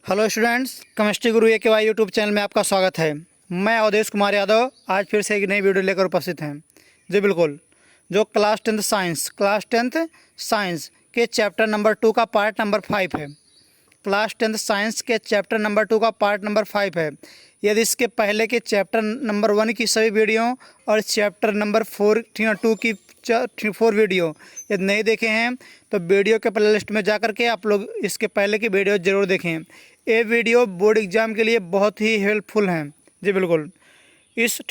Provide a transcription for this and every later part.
Hello students, chemistry गुरु AKY YouTube channel में आपका स्वागत है। मैं अवधेश कुमार यादव आज फिर से एक नई वीडियो लेकर उपस्थित हैं। जी बिल्कुल, जो क्लास टेंथ साइंस के चैप्टर नंबर 2 का पार्ट नंबर 5 है। क्लास 10th साइंस के चैप्टर नंबर 2 का पार्ट नंबर 5 है। यदि इसके पहले के चैप्टर नंबर 1 की सभी वीडियो और चैप्टर नंबर 2 की 4 वीडियो यदि नहीं देखे हैं तो वीडियो के प्ले लिस्ट में जा कर के आप लोग इसके पहले की वीडियो ज़रूर देखें। ये वीडियो बोर्ड एग्जाम के लिए बहुत ही हेल्पफुल हैं। जी बिल्कुल, इस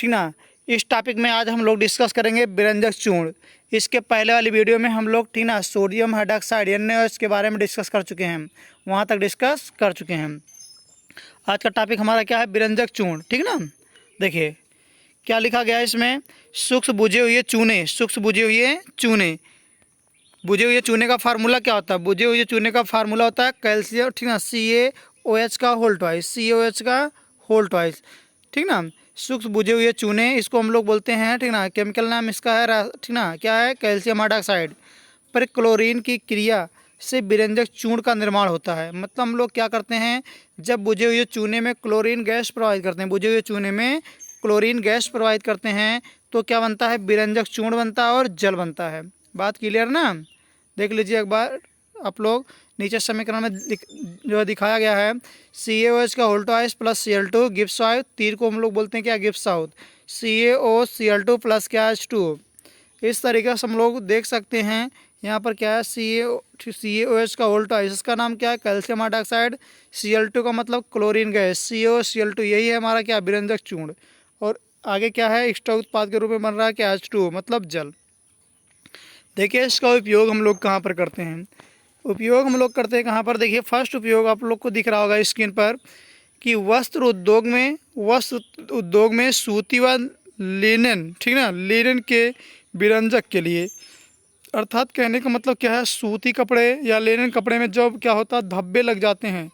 टॉपिक में आज हम लोग डिस्कस करेंगे विरंजक चूर्ण। इसके पहले वाली वीडियो में हम लोग सोडियम हाइड्रॉक्साइड NaOH के बारे में डिस्कस कर चुके हैं, वहाँ तक डिस्कस कर चुके हैं। आज का टॉपिक हमारा क्या है? विरंजक चूर्ण। ठीक ना, देखिए क्या लिखा गया है इसमें। सूक्ष्म बुझे हुए चूने, बुझे हुए चूने का फार्मूला क्या होता है? बुझे हुए चूने का फार्मूला होता है कैल्शियम, ठीक ना, CaOH का होल ट्वाइस, ठीक ना। सूक्ष्म बुझे हुए चूने, इसको हम लोग बोलते हैं, ठीक ना, केमिकल नाम इसका है, ठीक ना, क्या है? Calcium hydroxide. पर क्लोरीन की क्रिया से विरंजक चूर्ण का निर्माण होता है। मतलब हम लोग क्या करते हैं, जब बुझे हुए चूने में क्लोरीन गैस प्रवाहित करते हैं, बुझे हुए चूने में क्लोरीन गैस प्रवाहित करते हैं तो क्या बनता है? विरंजक चूर्ण बनता है और जल बनता है। बात क्लियर ना? देख लीजिए एक बार आप लोग, नीचे समीकरण में जो दिखाया गया है, CaOH का whole twice plus Cl2 gives out, तीर को हम लोग बोलते हैं क्या? गिव्स आउट CaOCl2 प्लस क्या है? H2O। इस तरीके से हम लोग देख सकते हैं यहाँ पर क्या है? CaOH का होल ट्वाइस, इसका नाम क्या है? Calcium hydroxide. Cl2 का मतलब क्लोरीन गैस, CaOCl2, यही है हमारा क्या? विरंजक चूर्ण। और आगे क्या है? एक्स्ट्रा उत्पाद के रूप में बन रहा है क्या? H2O मतलब जल। देखिए इसका उपयोग हम लोग कहाँ पर करते हैं? उपयोग हम लोग करते हैं कहाँ पर? देखिए फर्स्ट उपयोग आप लोग को दिख रहा होगा स्क्रीन पर कि वस्त्र उद्योग में सूती व लिनन, ठीक ना, लिनन के विरंजक के लिए। अर्थात कहने का मतलब क्या है? सूती कपड़े या लिनन कपड़े में जब क्या होता है, धब्बे लग जाते हैं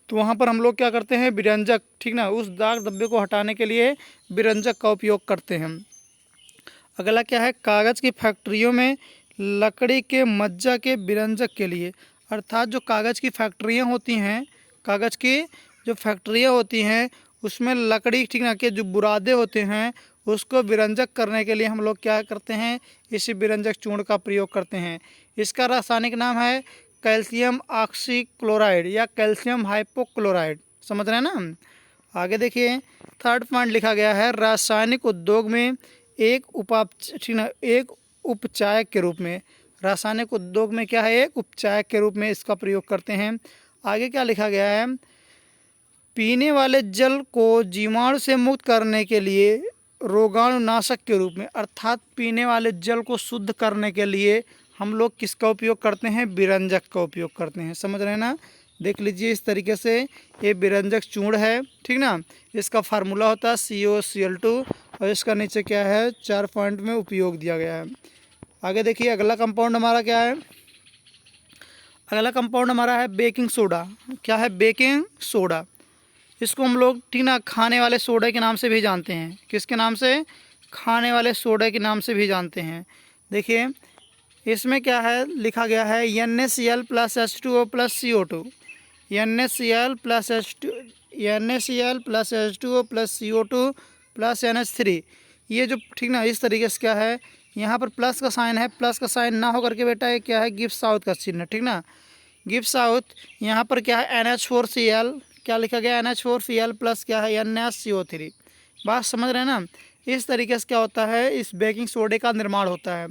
तो वहाँ पर हम लोग क्या करते हैं? विरंजक, ठीक ना, उस दाग धब्बे को हटाने के लिए विरंजक का उपयोग करते हैं। अगला क्या है? कागज़ की फैक्ट्रियों में लकड़ी के मज्जा के विरंजक के लिए। अर्थात जो कागज़ की फैक्ट्रियाँ होती हैं, कागज़ की जो फैक्ट्रियाँ होती हैं उसमें लकड़ी, ठीक ना, के जो बुरादे होते हैं उसको विरंजक करने के लिए हम लोग क्या करते हैं? इसी विरंजक चूर्ण का प्रयोग करते हैं। इसका रासायनिक नाम है कैल्शियम ऑक्सीक्लोराइड या कैल्शियम हाइपोक्लोराइड। समझ रहे हैं ना? आगे देखिए थर्ड पॉइंट लिखा गया है, रासायनिक उद्योग में एक उपचायक के रूप में। रासायनिक उद्योग में क्या है? एक उपचायक के रूप में इसका प्रयोग करते हैं। आगे क्या लिखा गया है? पीने वाले जल को जीवाणु से मुक्त करने के लिए रोगाणुनाशक के रूप में। अर्थात पीने वाले जल को शुद्ध करने के लिए हम लोग किसका उपयोग करते हैं? विरंजक का उपयोग करते हैं। समझ रहे हैं ना? देख लीजिए इस तरीके से ये विरंजक चूर्ण है, ठीक ना। इसका फार्मूला होता है CaOCl2 और इसका नीचे क्या है? 4 पॉइंट में उपयोग दिया गया है। आगे देखिए अगला कंपाउंड हमारा क्या है? अगला कंपाउंड हमारा है बेकिंग सोडा। क्या है? Baking soda. इसको हम लोग, ठीक ना, खाने वाले सोडे के नाम से भी जानते हैं। किसके नाम से? खाने वाले सोडे के नाम से भी जानते हैं। देखिए इसमें क्या है लिखा गया है, NaCl plus H2O plus CO2, NaCl plus H2O plus CO2 plus NH3। ये जो, ठीक ना, इस तरीके से क्या है, यहाँ पर प्लस का साइन है, प्लस का साइन ना होकर के बेटा ये क्या है? गिव्स आउट का चिन्ह, ठीक ना, गिव्स आउट। यहाँ पर क्या है? NH4Cl, क्या लिखा गया? NH4Cl प्लस क्या है? NaCO3। बात समझ रहे हैं ना? इस तरीके से क्या होता है? इस बेकिंग सोडे का निर्माण होता है।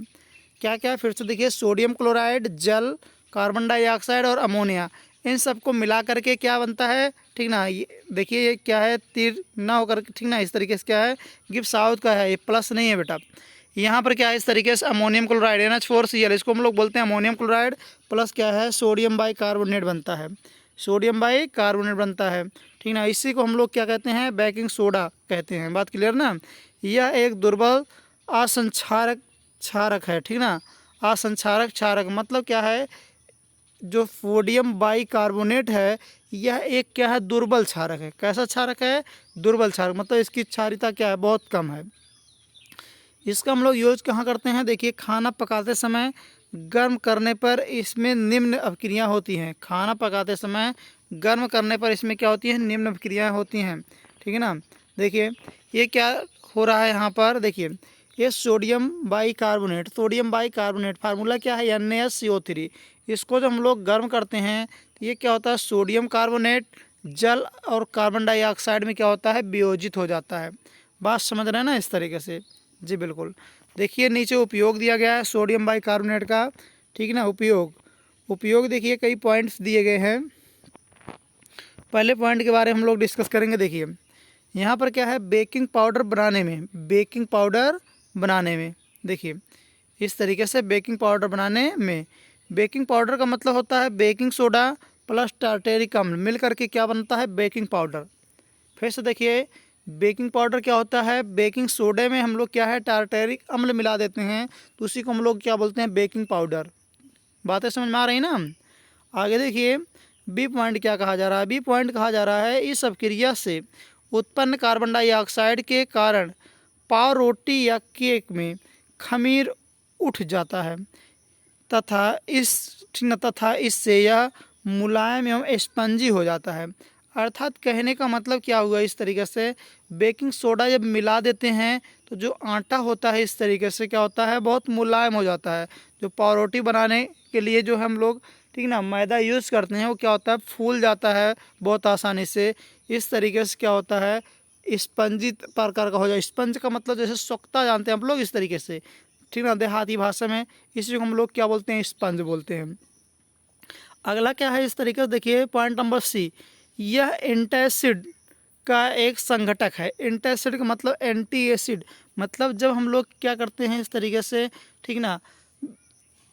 क्या क्या? फिर से देखिए, सोडियम क्लोराइड, जल, कार्बन डाइऑक्साइड और अमोनिया, इन सबको मिला करके क्या बनता है, ठीक ना। ये देखिए ये क्या है? तीर ना होकर, ठीक ना, इस तरीके से क्या है? गिव्स आउट का है, ये प्लस नहीं है बेटा। यहाँ पर क्या है? इस तरीके से अमोनियम क्लोराइड NH4Cl, इसको हम लोग बोलते हैं अमोनियम क्लोराइड, प्लस क्या है? सोडियम बाइकार्बोनेट बनता है, सोडियम बाइकार्बोनेट बनता है, ठीक ना। इसी को हम लोग क्या कहते हैं? बेकिंग सोडा कहते हैं। बात क्लियर ना? यह एक दुर्बल असंक्षारक क्षारक है, ठीक ना। असंक्षारक क्षारक मतलब क्या है? जो सोडियम बाइकार्बोनेट है यह एक क्या है? दुर्बल क्षारक है। कैसा क्षारक है? दुर्बल क्षारक, मतलब इसकी क्षारीयता क्या है? बहुत कम है। इसका हम लोग यूज कहाँ करते हैं? देखिए खाना पकाते समय गर्म करने पर इसमें निम्न अभिक्रियाएं होती हैं। खाना पकाते समय गर्म करने पर इसमें क्या होती है, निम्न अभिक्रियाएं होती हैं। ठीक है ना। देखिए ये क्या हो रहा है यहाँ पर, देखिए ये sodium bicarbonate, sodium bicarbonate formula क्या है, NaCO3। इसको जब हम लोग गर्म करते हैं तो ये क्या होता है, सोडियम कार्बोनेट जल और कार्बन डाइऑक्साइड में क्या होता है, वियोजित हो जाता है। बात समझ रहे हैं ना इस तरीके से। जी बिल्कुल। देखिए नीचे उपयोग दिया गया है सोडियम बाइकार्बोनेट का। ठीक है ना। उपयोग देखिए कई पॉइंट्स दिए गए हैं। पहले पॉइंट के बारे में हम लोग डिस्कस करेंगे। देखिए यहाँ पर क्या है, बेकिंग पाउडर बनाने में, बेकिंग पाउडर बनाने में देखिए इस तरीके से बेकिंग पाउडर बनाने में, बेकिंग पाउडर का मतलब होता है बेकिंग सोडा प्लस टार्टेरिक अम्ल मिल करके क्या बनता है, बेकिंग पाउडर। फिर से देखिए बेकिंग पाउडर क्या होता है, बेकिंग सोडे में हम लोग क्या है, टार्टेरिक अम्ल मिला देते हैं तो उसी को हम लोग क्या बोलते हैं, बेकिंग पाउडर। बातें समझ में आ रही ना। आगे देखिए बी पॉइंट क्या कहा जा रहा है, बी पॉइंट कहा जा रहा है इस अभिक्रिया से उत्पन्न कार्बन डाइऑक्साइड के कारण पाव रोटी या केक में खमीर उठ जाता है तथा इससे यह मुलायम एवं स्पंजी हो जाता है। अर्थात कहने का मतलब क्या हुआ, इस तरीके से बेकिंग सोडा जब मिला देते हैं तो जो आटा होता है इस तरीके से क्या होता है, बहुत मुलायम हो जाता है। जो पाव रोटी बनाने के लिए जो हम लोग ठीक ना मैदा यूज़ करते हैं वो क्या होता है, फूल जाता है बहुत आसानी से। इस तरीके से क्या होता है, स्पंजी प्रकार का हो जाए। स्पंज का मतलब जैसे सोखता जानते हैं हम लोग इस तरीके से, ठीक ना, देहाती भाषा में इसी को हम लोग क्या बोलते हैं, स्पंज बोलते हैं। अगला क्या है इस तरीके से, देखिए पॉइंट नंबर सी, यह एंटासिड का एक संघटक है। एंटासिड का मतलब एंटी एसिड, मतलब जब हम लोग क्या करते हैं इस तरीके से, ठीक ना,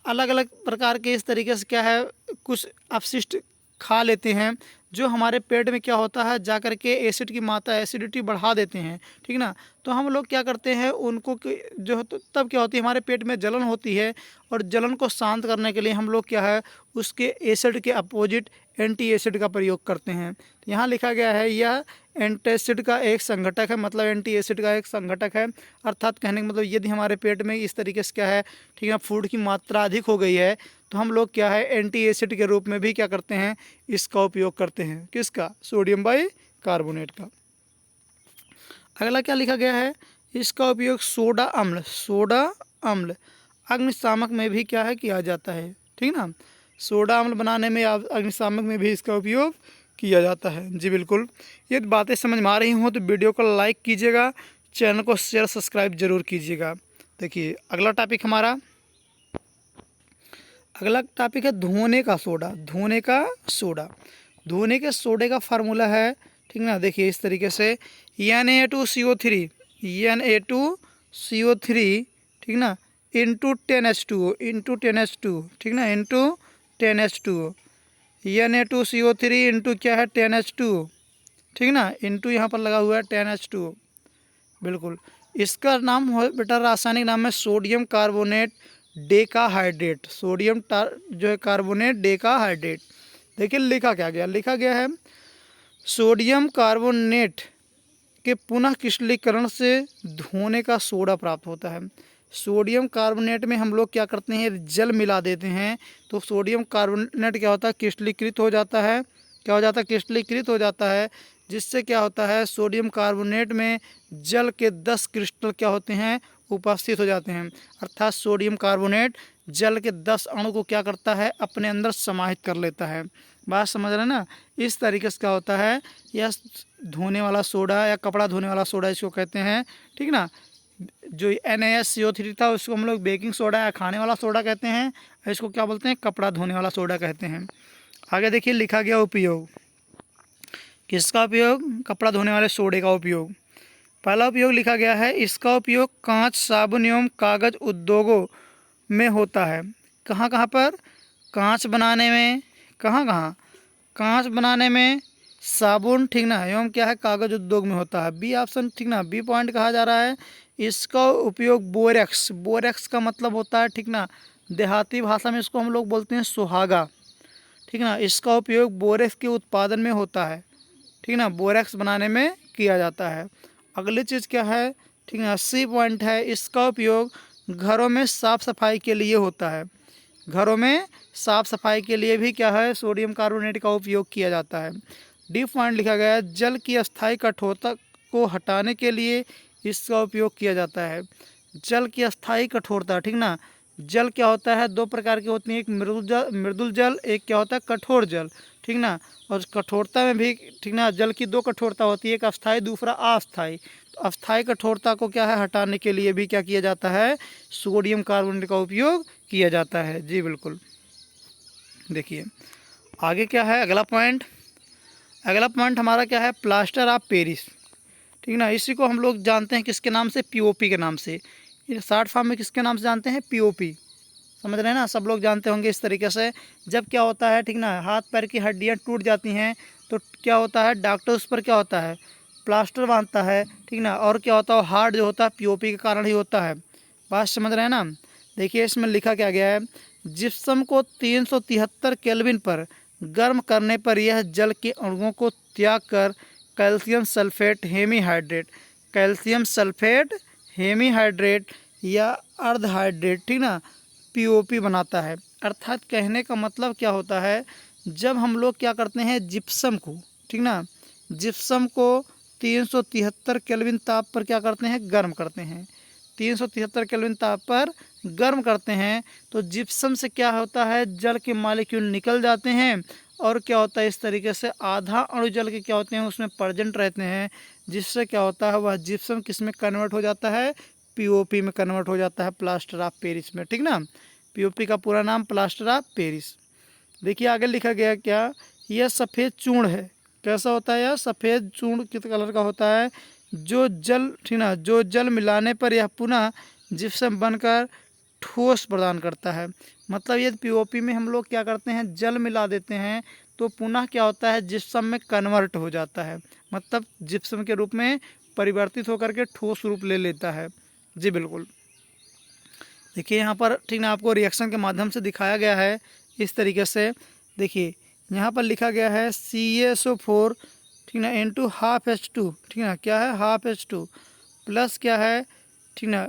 अलग अलग प्रकार के इस तरीके से क्या है, कुछ अपशिष्ट खा लेते हैं जो हमारे पेट में क्या होता है, जा कर के एसिड की मात्रा, एसिडिटी बढ़ा देते हैं। ठीक ना। तो हम लोग क्या करते हैं उनको जो तो तब क्या होती है, हमारे पेट में जलन होती है और जलन को शांत करने के लिए हम लोग क्या है, उसके एसिड के अपोजिट एंटी एसिड का प्रयोग करते हैं। तो यहाँ लिखा गया है यह एंटासिड का एक संघटक है, मतलब एंटी एसिड का एक संघटक है। अर्थात कहने का मतलब यदि हमारे पेट में इस तरीके से क्या है, ठीक है, फूड की मात्रा अधिक हो गई है तो हम लोग क्या है, एंटी एसिड के रूप में भी क्या करते हैं, इसका उपयोग करते हैं। किसका, सोडियम बाइकार्बोनेट का। अगला क्या लिखा गया है, इसका उपयोग सोडा अम्ल अग्निशामक में भी क्या है, किया जाता है। ठीक ना। सोडा अम्ल बनाने में, अग्निशामक में भी इसका उपयोग किया जाता है। जी बिल्कुल। ये बातें समझ में आ रही हों तो वीडियो को लाइक कीजिएगा, चैनल को शेयर सब्सक्राइब जरूर कीजिएगा। देखिए अगला टॉपिक हमारा, अगला टॉपिक है धोने का सोडा। धोने के सोडे का फार्मूला है, ठीक ना, देखिए इस तरीके से Na2CO3, ठीक ना, इंटू 10H2O, ठीक ना, इंटू 10H2O, Na2CO3 इंटू क्या है, 10H2O, ठीक ना, इंटू यहाँ पर लगा हुआ है 10H2O। बिल्कुल। इसका नाम हो बेटा, रासायनिक नाम है सोडियम कार्बोनेट डेकाहाइड्रेट, सोडियम जो है कार्बोनेट डेकाहाइड्रेट। देखिए लिखा क्या गया, लिखा गया है सोडियम कार्बोनेट के पुनः क्रिस्टलीकरण से धोने का सोडा प्राप्त होता है। सोडियम कार्बोनेट में हम लोग क्या करते हैं, जल मिला देते हैं तो सोडियम कार्बोनेट क्या होता है, क्रिस्टलीकृत हो जाता है। क्या हो जाता है, क्रिस्टलीकृत हो जाता है, जिससे क्या होता है, सोडियम कार्बोनेट में जल के 10 क्रिस्टल क्या होते हैं, उपस्थित हो जाते हैं। अर्थात सोडियम कार्बोनेट जल के 10 अणु को क्या करता है, अपने अंदर समाहित कर लेता है। बात समझ रहे हैं ना। इस तरीके से क्या होता है, यह धोने वाला सोडा या कपड़ा धोने वाला सोडा इसको कहते हैं। ठीक ना। जो NaCO3 था उसको हम लोग बेकिंग सोडा या खाने वाला सोडा कहते हैं, इसको क्या बोलते हैं, कपड़ा धोने वाला सोडा कहते हैं। आगे देखिए लिखा गया उपयोग, किसका उपयोग, कपड़ा धोने वाले सोडे का उपयोग। पहला उपयोग लिखा गया है, इसका उपयोग कांच, साबुन एवं कागज उद्योगों में होता है। कहाँ कहाँ पर, कांच बनाने में, कहाँ कांच बनाने में, साबुन, ठीक ना, एवं क्या है, कागज उद्योग में होता है। बी ऑप्शन, ठीक ना, बी पॉइंट कहा जा रहा है इसका उपयोग बोरेक्स का मतलब होता है, ठीक ना, देहाती भाषा में इसको हम लोग बोलते हैं सुहागा। ठीक ना। इसका उपयोग बोरेक्स के उत्पादन में होता है, ठीक ना, बोरेक्स बनाने में किया जाता है। अगली चीज़ क्या है, ठीक है, सी पॉइंट है, इसका उपयोग घरों में साफ सफाई के लिए होता है। घरों में साफ सफाई के लिए भी क्या है, सोडियम कार्बोनेट का उपयोग किया जाता है। डी पॉइंट लिखा गया है, जल की अस्थायी कठोरता को हटाने के लिए इसका उपयोग किया जाता है। जल की अस्थायी कठोरता, ठीक ना। जल क्या होता है, दो प्रकार की होती है, एक मृदुल जल, एक क्या होता है कठोर जल, ठीक ना। और कठोरता में भी, ठीक ना, जल की दो कठोरता होती है, एक अस्थायी दूसरा अस्थायी। तो अस्थायी कठोरता को क्या है हटाने के लिए भी क्या किया जाता है, सोडियम कार्बोनेट का उपयोग किया जाता है। जी बिल्कुल। देखिए आगे क्या है अगला पॉइंट। अगला पॉइंट हमारा क्या है, प्लास्टर ऑफ पेरिस, ठीक ना। इसी को हम लोग जानते हैं किसके नाम से, पीओपी के नाम से। ये शॉर्ट फॉर्म में किसके नाम से जानते हैं, पीओपी। समझ रहे हैं ना, सब लोग जानते होंगे इस तरीके से। जब क्या होता है, ठीक ना, हाथ पैर की हड्डियां टूट जाती हैं तो क्या होता है, डॉक्टर उस पर क्या होता है, प्लास्टर बांधता है, ठीक ना। और क्या होता है, हार्ड जो होता है पीओपी के कारण ही होता है। बात समझ रहे हैं ना। देखिए इसमें लिखा क्या गया है, जिप्सम को 373 केल्विन पर गर्म करने पर यह जल के अणुओं को त्याग कर calcium sulphate hemihydrate, calcium sulphate hemihydrate या अर्धहाइड्रेट, ठीक ना, पीओपी बनाता है। अर्थात कहने का मतलब क्या होता है, जब हम लोग क्या करते हैं जिप्सम को, ठीक ना, जिप्सम को 373 केल्विन ताप पर क्या करते हैं, गर्म करते हैं। 373 केल्विन ताप पर गर्म करते हैं तो जिप्सम से क्या होता है, जल के मॉलिक्यूल निकल जाते हैं और क्या होता है, इस तरीके से आधा अणु जल के क्या होते हैं उसमें प्रेजेंट रहते हैं, जिससे क्या होता है वह जिप्सम किस में कन्वर्ट हो जाता है, पीओपी में कन्वर्ट हो जाता है, प्लास्टर ऑफ पेरिस में, ठीक ना। पीओपी का पूरा नाम प्लास्टर ऑफ पेरिस। देखिए आगे लिखा गया क्या, यह सफ़ेद चूर्ण है। कैसा होता है, यह सफ़ेद चूर्ण किस कलर का होता है, जो जल, ठीक ना, जो जल मिलाने पर यह पुनः जिप्सम बनकर ठोस प्रदान करता है। मतलब ये पीओपी में हम लोग क्या करते हैं, जल मिला देते हैं तो पुनः क्या होता है, जिप्सम में कन्वर्ट हो जाता है, मतलब जिप्सम के रूप में परिवर्तित होकर के ठोस रूप ले लेता है। जी बिल्कुल। देखिए यहाँ पर, ठीक ना, आपको रिएक्शन के माध्यम से दिखाया गया है इस तरीके से। देखिए यहाँ पर लिखा गया है CaSO4, ठीक ना, इंटू हाफ H2, ठीक ना, क्या है हाफ H2 प्लस क्या है, ठीक ना,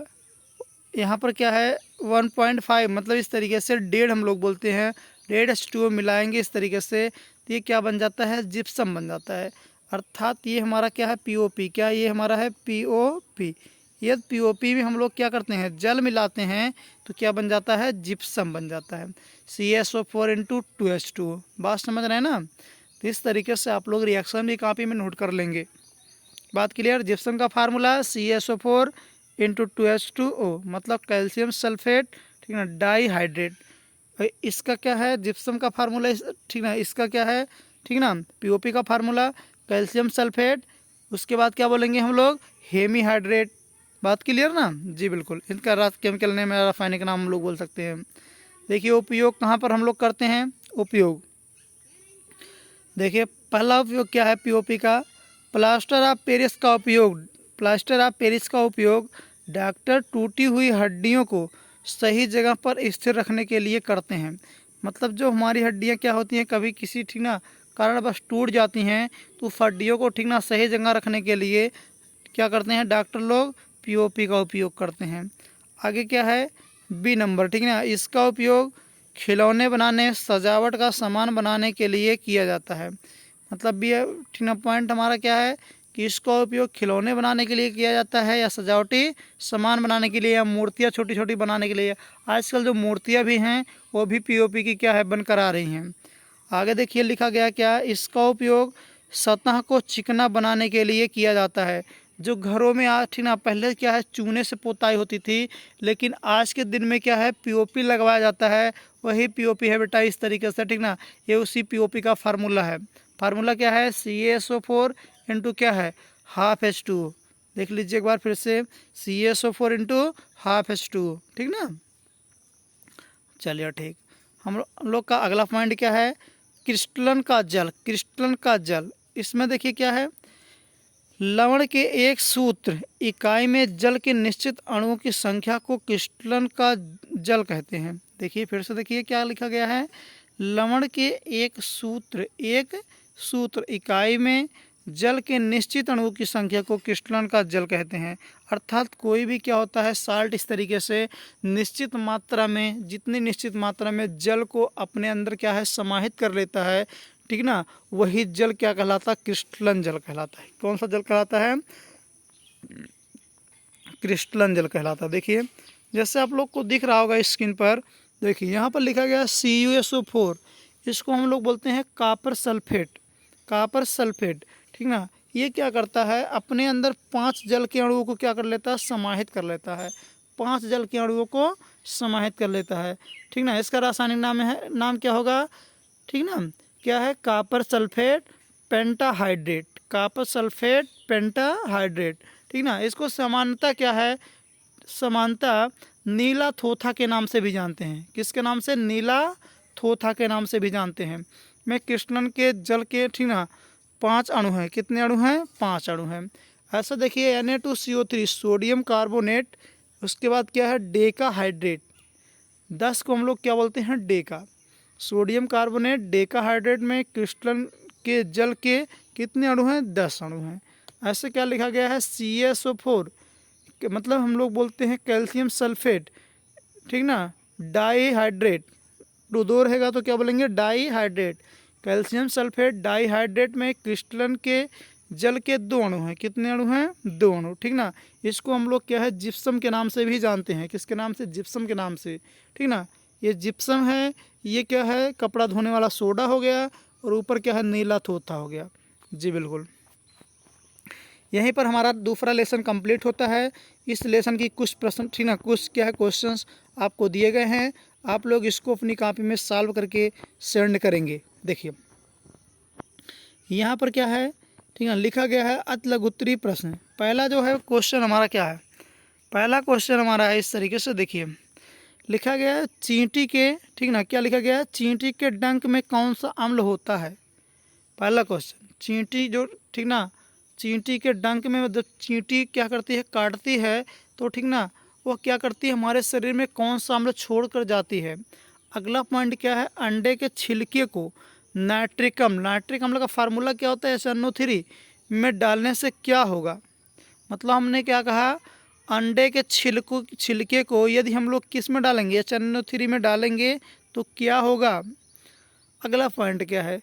यहाँ पर क्या है 1.5, मतलब इस तरीके से 1.5 हम लोग बोलते हैं, 1.5 H2O मिलाएंगे इस तरीके से तो ये क्या बन जाता है, जिप्सम बन जाता है। अर्थात ये हमारा क्या है पीओपी, क्या ये हमारा है पीओपी। ये पीओपी में हम लोग क्या करते हैं, जल मिलाते हैं तो क्या बन जाता है, जिप्सम बन जाता है, CaSO4 इंटू 2H2O। बात समझ रहे हैं ना। तो इस तरीके से आप लोग रिएक्शन भी कॉपी में नोट कर लेंगे। बात क्लियर। जिप्सम का फार्मूला CaSO4 इंटू 2H2O, मतलब कैल्शियम सल्फेट, ठीक ना, डाईहाइड्रेट। इसका क्या है, जिप्सम का फार्मूला, ठीक ना, इसका क्या है, ठीक ना, पीओपी का फार्मूला कैल्शियम सल्फेट, उसके बाद क्या बोलेंगे हम लोग, हेमीहाइड्रेट। बात क्लियर ना। जी बिल्कुल। इनका केमिकल नेम या रासायनिक नाम हम लोग बोल सकते हैं। देखिए उपयोग कहाँ पर हम लोग करते हैं, उपयोग देखिए पहला उपयोग क्या है पीओपी का, प्लास्टर ऑफ पेरिस का उपयोग। प्लास्टर ऑफ पेरिस का उपयोग डॉक्टर टूटी हुई हड्डियों को सही जगह पर स्थिर रखने के लिए करते हैं। मतलब जो हमारी हड्डियां क्या होती हैं, कभी किसी, ठीक ना, कारण बस टूट जाती हैं तो उस हड्डियों को, ठीक ना, सही जगह रखने के लिए क्या करते हैं डॉक्टर लोग, पीओपी का उपयोग करते हैं। आगे क्या है बी नंबर, ठीक ना, इसका उपयोग खिलौने बनाने, सजावट का सामान बनाने के लिए किया जाता है। मतलब बी, ठीक ना, पॉइंट हमारा क्या है कि इसका उपयोग खिलौने बनाने के लिए किया जाता है या सजावटी सामान बनाने के लिए या मूर्तियाँ छोटी छोटी बनाने के लिए। आजकल जो मूर्तियाँ भी हैं वो भी पीओपी की क्या है, बनकर आ रही हैं। आगे देखिए लिखा गया क्या, इसका उपयोग सतह को चिकना बनाने के लिए किया जाता है। जो घरों में आज, ठीक ना, पहले क्या है चूने से पोताई होती थी, लेकिन आज के दिन में क्या है पीओपी लगवाया जाता है। वही पीओपी है बेटा इस तरीके से, ठीक ना, ये उसी पीओपी का फार्मूला है। फार्मूला क्या है, CaSO4 इंटू क्या है हाफ H2O। देख लीजिए एक बार फिर से, CaSO4 इंटू हाफ H2O, ठीक ना। चलिए ठीक। हम लोग का अगला पॉइंट क्या है, क्रिस्टलन का जल। क्रिस्टलन का जल, इसमें देखिए क्या है, लवण के एक सूत्र इकाई में जल के निश्चित अणुओं की संख्या को क्रिस्टलन का जल कहते हैं। देखिए फिर से देखिए क्या लिखा गया है, लवण के एक सूत्र इकाई में जल के निश्चित अणुओं की संख्या को क्रिस्टलन का जल कहते हैं। अर्थात कोई भी क्या होता है साल्ट इस तरीके से निश्चित मात्रा में, जितनी निश्चित मात्रा में जल को अपने अंदर क्या है समाहित कर लेता है, ठीक ना, वही जल क्या कहलाता है, क्रिस्टलन जल कहलाता है। कौन सा जल कहलाता है, क्रिस्टलन जल कहलाता है। देखिए जैसे आप लोग को दिख रहा होगा स्क्रीन पर, देखिए यहाँ पर लिखा गया CuSO4, इसको हम लोग बोलते हैं कॉपर सल्फेट, कॉपर सल्फेट, ठीक ना। ये क्या करता है, अपने अंदर 5 जल के अणुओं को क्या कर लेता है, समाहित कर लेता है, 5 जल के अणुओं को समाहित कर लेता है, ठीक ना। इसका रासायनिक नाम क्या होगा, ठीक ना, क्या है, copper sulphate pentahydrate, copper sulphate pentahydrate, ठीक ना। इसको समानता क्या है, समानता नीला थोथा के नाम से भी जानते हैं। किसके नाम से, नीला थोथा के नाम से भी जानते हैं। में क्रिस्टलन के जल के, ठीक ना, 5 अणु हैं। कितने अणु हैं, 5 अणु हैं। ऐसा देखिए Na2CO3 सोडियम कार्बोनेट, उसके बाद क्या है डेका हाइड्रेट, 10 को हम लोग क्या बोलते हैं, Deka, sodium carbonate Deka hydrate में क्रिस्टलन के जल के कितने अणु हैं, 10 अणु हैं। ऐसे क्या लिखा गया है CaSO4 मतलब हम लोग बोलते हैं कैल्शियम सल्फेट, ठीक ना, डाईहाइड्रेट, दो रहेगा तो क्या बोलेंगे, डाईहाइड्रेट, कैल्शियम सल्फेट डाईहाइड्रेट में क्रिस्टलन के जल के 2 अणु हैं। कितने अणु हैं, 2 अणु, ठीक ना। इसको हम लोग क्या है जिप्सम के नाम से भी जानते हैं। किसके नाम से, जिप्सम के नाम से, ठीक ना। ये जिप्सम है, ये क्या है, कपड़ा धोने वाला सोडा हो गया, और ऊपर क्या है, नीला थोथा हो गया। जी बिल्कुल, यहीं पर हमारा दूसरा लेसन कंप्लीट होता है। इस लेसन की कुछ प्रश्न, ठीक ना, कुछ क्या है क्वेश्चंस आपको दिए गए हैं, आप लोग इसको अपनी कॉपी में सॉल्व करके सेंड करेंगे। देखिए यहाँ पर क्या है, ठीक है, लिखा गया है अतिलघुत्तरीय प्रश्न। पहला जो है क्वेश्चन हमारा क्या है, पहला क्वेश्चन हमारा है इस तरीके से, देखिए लिखा गया है चींटी के, ठीक ना, क्या लिखा गया है, चींटी के डंक में कौन सा अम्ल होता है। पहला क्वेश्चन, चींटी जो, ठीक ना, चींटी के डंक में जब चींटी क्या करती है, काटती है, तो ठीक ना, वो क्या करती है, हमारे शरीर में कौन सा अम्ल छोड़ कर जाती है। अगला पॉइंट क्या है, अंडे के छिलके को नाइट्रिक अम्ल, नाइट्रिक अम्ल का फार्मूला क्या होता है, SNO3 में डालने से क्या होगा। मतलब हमने क्या कहा, अंडे के छिलके को यदि हम लोग किस में डालेंगे, SNO3 में डालेंगे तो क्या होगा। अगला पॉइंट क्या है,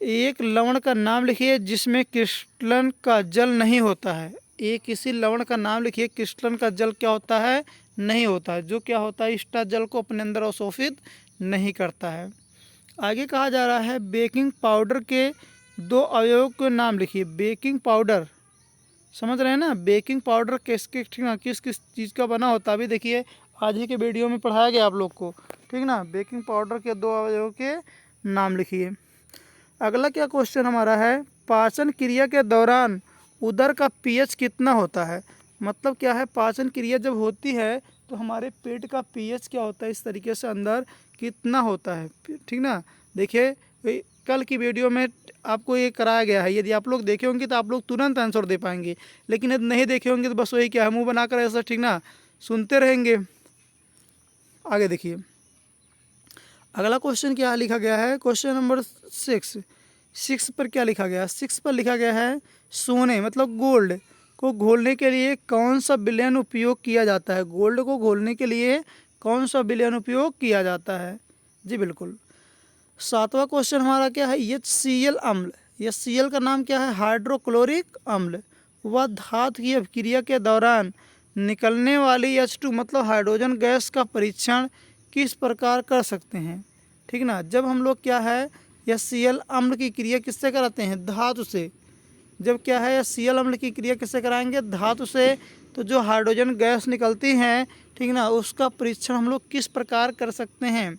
एक लवण का नाम लिखिए जिसमें क्रिस्टलन का जल नहीं होता है। एक किसी लवण का नाम लिखिए क्रिस्टलन का जल क्या होता है, नहीं होता है, जो क्या होता है, इष्टा जल को अपने अंदर अवशोषित नहीं करता है। आगे कहा जा रहा है बेकिंग पाउडर के 2 अवयवों के नाम लिखिए। बेकिंग पाउडर, समझ रहे हैं ना, बेकिंग पाउडर किस किस चीज़ का बना होता है, अभी देखिए आज ही के वीडियो में पढ़ाया गया आप लोग को, ठीक ना। बेकिंग पाउडर के 2 अवयवों के नाम लिखिए। अगला क्या क्वेश्चन हमारा है, पाचन क्रिया के दौरान उदर का pH कितना होता है। मतलब क्या है, पाचन क्रिया जब होती है तो हमारे पेट का pH क्या होता है, इस तरीके से अंदर कितना होता है, ठीक ना। देखिए कल की वीडियो में आपको ये कराया गया है, यदि आप लोग देखे होंगे तो आप लोग तुरंत आंसर दे पाएंगे, लेकिन यदि नहीं देखे होंगे तो बस वही क्या है, मुँह बनाकर ऐसा, ठीक ना, सुनते रहेंगे। आगे देखिए अगला क्वेश्चन क्या लिखा गया है, क्वेश्चन नंबर 6 पर क्या लिखा गया है, 6 पर लिखा गया है सोने मतलब गोल्ड को घोलने के लिए कौन सा विलयन उपयोग किया जाता है। गोल्ड को घोलने के लिए कौन सा विलयन उपयोग किया जाता है। जी बिल्कुल। 7वां क्वेश्चन हमारा क्या है, HCl अम्ल, HCl का नाम क्या है, हाइड्रोक्लोरिक अम्ल। वह धातु की अभिक्रिया के दौरान निकलने वाली H2 मतलब हाइड्रोजन गैस का परीक्षण किस प्रकार कर सकते हैं, ठीक ना। जब हम लोग क्या है HCl अम्ल की क्रिया किससे कराते हैं, धातु से। जब क्या है HCl अम्ल की क्रिया किससे कराएंगे, धातु से, तो जो हाइड्रोजन गैस निकलती हैं, ठीक ना, उसका परीक्षण हम लोग किस प्रकार कर सकते हैं,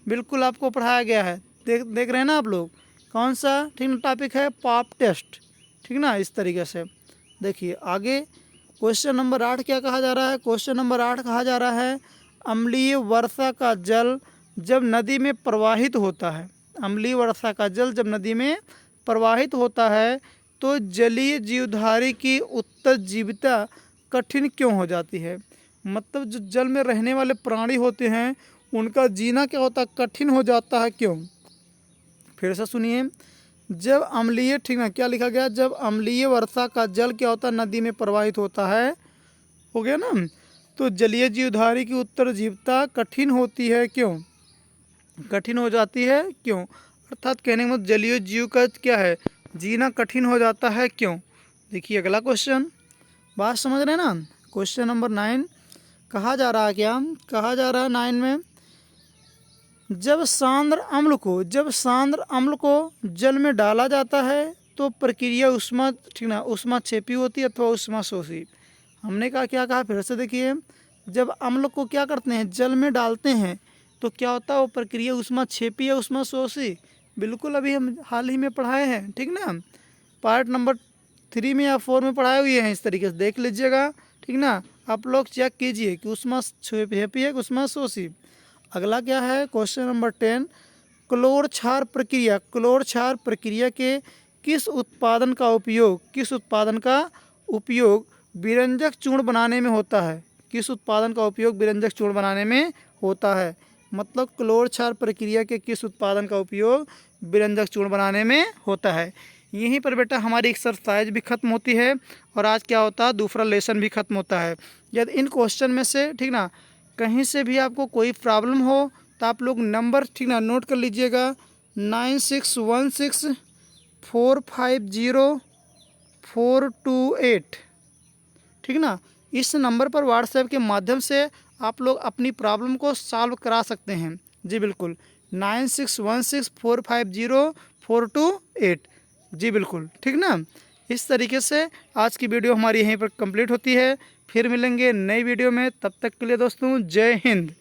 बिल्कुल आपको पढ़ाया गया है। देख रहे हैं ना आप लोग, कौन सा, ठीक ना, टॉपिक है पॉप टेस्ट, ठीक ना। इस तरीके से देखिए आगे क्वेश्चन नंबर 8 क्या कहा जा रहा है, क्वेश्चन नंबर 8 कहा जा रहा है अम्लीय वर्षा का जल जब नदी में प्रवाहित होता है, अम्लीय वर्षा का जल जब नदी में प्रवाहित होता है तो जलीय जीवधारी की उत्तरजीविता कठिन क्यों हो जाती है। मतलब जो जल में रहने वाले प्राणी होते हैं उनका जीना क्या होता है, कठिन हो जाता है, क्यों। फिर से सुनिए, जब अम्लीय, ठीक ना, क्या लिखा गया, जब अम्लीय वर्षा का जल क्या होता है, नदी में प्रवाहित होता है, हो गया ना, तो जलीय जीवधारी की उत्तरजीविता कठिन होती है, क्यों कठिन हो जाती है, क्यों, अर्थात कहने का मतलब जलीय जीव का क्या है, जीना कठिन हो जाता है, क्यों। देखिए अगला क्वेश्चन, बात समझ रहे हैं ना। क्वेश्चन नंबर 9 कहा जा रहा है, क्या कहा जा रहा है 9 में, जब सांद्र अम्ल को जल में डाला जाता है तो प्रक्रिया उष्मा, ठीक ना, उष्मा छेपी होती है अथवा उष्मा शोषी। हमने कहा क्या कहा, फिर से देखिए, जब अम्ल को क्या करते हैं, जल में डालते हैं तो क्या होता है, वो प्रक्रिया उष्मा छेपी या उष्मा शोषी। बिल्कुल अभी हम हाल ही में पढ़ाए हैं, ठीक ना, पार्ट नंबर 3 में या 4 में पढ़ाए हुए हैं, इस तरीके से देख लीजिएगा, ठीक ना। आप लोग चेक कीजिए कि उष्मा छेपी है कि उष्मा शोषी। अगला क्या है, क्वेश्चन नंबर 10, क्लोर क्षार प्रक्रिया के किस उत्पादन का उपयोग विरंजक चूर्ण बनाने में होता है, किस उत्पादन का उपयोग विरंजक चूर्ण बनाने में होता है, मतलब क्लोर क्षार प्रक्रिया के किस उत्पादन का उपयोग विरंजक चूर्ण बनाने में होता है। यहीं पर बेटा हमारी एक्सरसाइज भी खत्म होती है और आज क्या होता है, दूसरा लेसन भी खत्म होता है। यदि इन क्वेश्चन में से, ठीक ना, कहीं से भी आपको कोई प्रॉब्लम हो तो आप लोग नंबर, ठीक ना, नोट कर लीजिएगा, 9616450428, ठीक ना। इस नंबर पर व्हाट्सएप के माध्यम से आप लोग अपनी प्रॉब्लम को सॉल्व करा सकते हैं। जी बिल्कुल, 9616450428, जी बिल्कुल, ठीक ना। इस तरीके से आज की वीडियो हमारी यहीं पर कंप्लीट होती है। फिर मिलेंगे नई वीडियो में, तब तक के लिए दोस्तों जय हिंद।